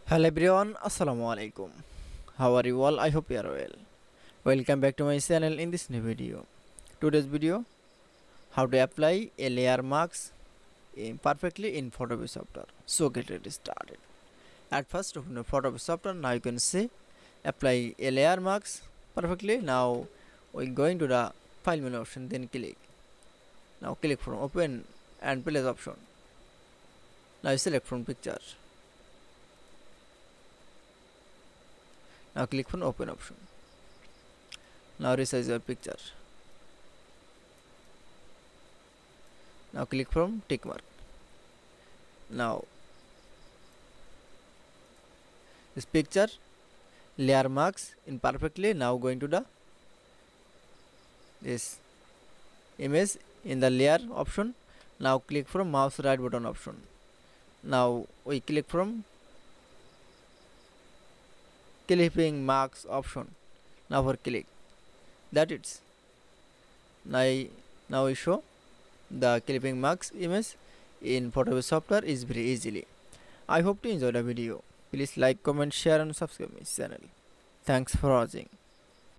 Hello everyone, Assalamu alaikum. How are you all? I hope you are well. Welcome back to my channel in this new video. Today's video, how to apply a layer marks perfectly in Photopea software. So get it started. At first, open the Photopea software. Now you can see apply a layer marks perfectly. Now we going to the file menu option, then click. Now click from open and place option. Now you select from picture. Now click on open option. Now resize your picture. Now click from tick mark. Now this picture layer marks in perfectly. Now going to the this image in the layer option. Now click from mouse right button option. Now we click from clipping marks option. Now for click that it's now we show the clipping marks image in Photopea software is very easily. I hope to enjoy the video. Please like, comment, share and subscribe my channel. Thanks for watching.